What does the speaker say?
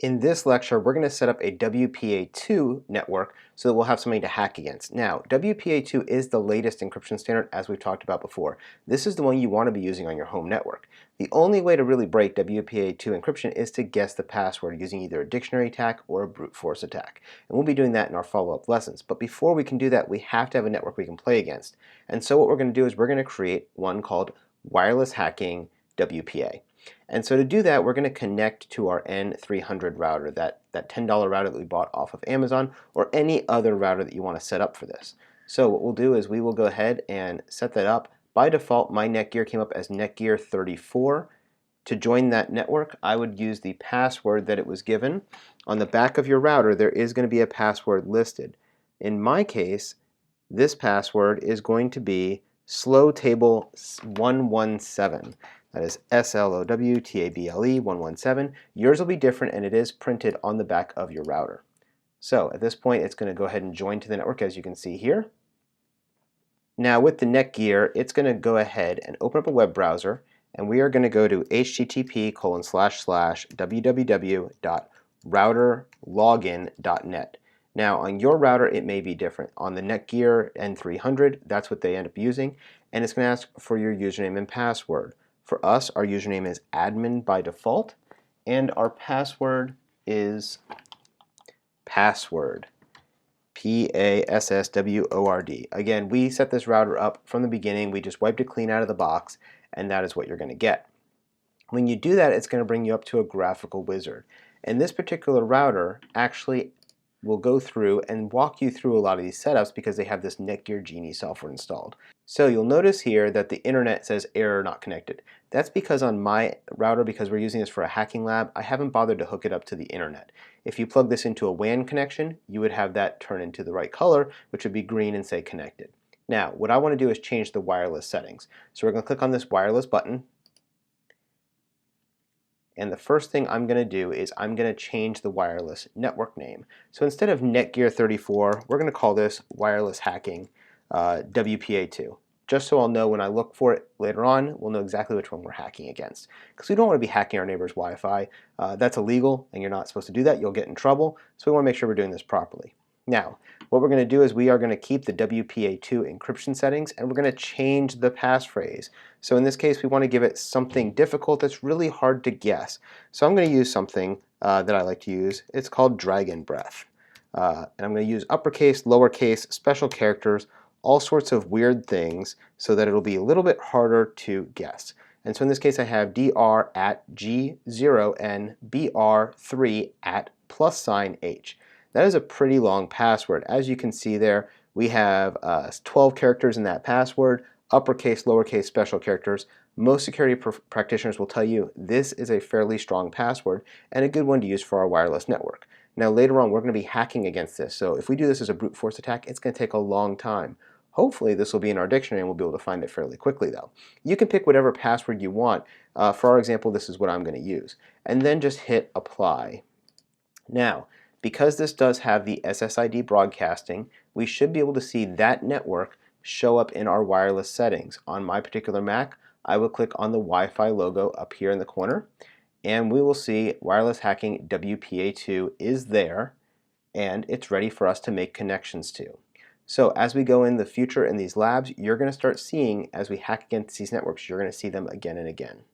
In this lecture, we're going to set up a WPA2 network so that we'll have something to hack against. Now, WPA2 is the latest encryption standard, as we've talked about before. This is the one you want to be using on your home network. The only way to really break WPA2 encryption is to guess the password using either a dictionary attack or a brute force attack. And we'll be doing that in our follow-up lessons. But before we can do that, we have to have a network we can play against. And so what we're going to do is we're going to create one called Wireless Hacking WPA. And so to do that, we're going to connect to our N300 router, that $10 router that we bought off of Amazon, or any other router that you want to set up for this. So what we'll do is we will go ahead and set that up. By default, my Netgear came up as Netgear 34. To join that network, I would use the password that it was given. On the back of your router, there is going to be a password listed. In my case, this password is going to be slowtable117. That is SLOWTABLE 117. Yours will be different, and it is printed on the back of your router. So at this point, it's going to go ahead and join to the network, as you can see here. Now with the Netgear, it's going to go ahead and open up a web browser, and we are going to go to http://www.routerlogin.net. Now on your router it may be different. On the Netgear N300, that's what they end up using, and it's going to ask for your username and password. For us, our username is admin by default, and our password is password. Password. Again, we set this router up from the beginning. We just wiped it clean out of the box, and that is what you're going to get. When you do that, it's going to bring you up to a graphical wizard. And this particular router actually will go through and walk you through a lot of these setups because they have this Netgear Genie software installed. So you'll notice here that the internet says error not connected. That's because on my router, because we're using this for a hacking lab, I haven't bothered to hook it up to the internet. If you plug this into a WAN connection, you would have that turn into the right color, which would be green and say connected. Now, what I want to do is change the wireless settings. So we're going to click on this wireless button. And the first thing I'm going to do is I'm going to change the wireless network name. So instead of Netgear 34, we're going to call this Wireless Hacking WPA2. Just so I'll know when I look for it later on, we'll know exactly which one we're hacking against. Because we don't want to be hacking our neighbor's Wi-Fi. That's illegal, and you're not supposed to do that. You'll get in trouble. So we want to make sure we're doing this properly. Now, what we're going to do is we are going to keep the WPA2 encryption settings, and we're going to change the passphrase. So in this case, we want to give it something difficult that's really hard to guess. So I'm going to use something that I like to use. It's called Dragon Breath. And I'm going to use uppercase, lowercase, special characters, all sorts of weird things so that it'll be a little bit harder to guess. And so in this case, I have dr@g0nbr3@+h. That is a pretty long password. As you can see there, we have 12 characters in that password, uppercase, lowercase, special characters. Most security practitioners will tell you this is a fairly strong password and a good one to use for our wireless network. Now later on, we're going to be hacking against this. So if we do this as a brute force attack, it's going to take a long time. Hopefully this will be in our dictionary and we'll be able to find it fairly quickly though. You can pick whatever password you want. For our example, this is what I'm going to use. And then just hit apply. Now, because this does have the SSID broadcasting, we should be able to see that network show up in our wireless settings. On my particular Mac, I will click on the Wi-Fi logo up here in the corner, and we will see Wireless Hacking WPA2 is there, and it's ready for us to make connections to. So as we go in the future in these labs, you're going to start seeing, as we hack against these networks, you're going to see them again and again.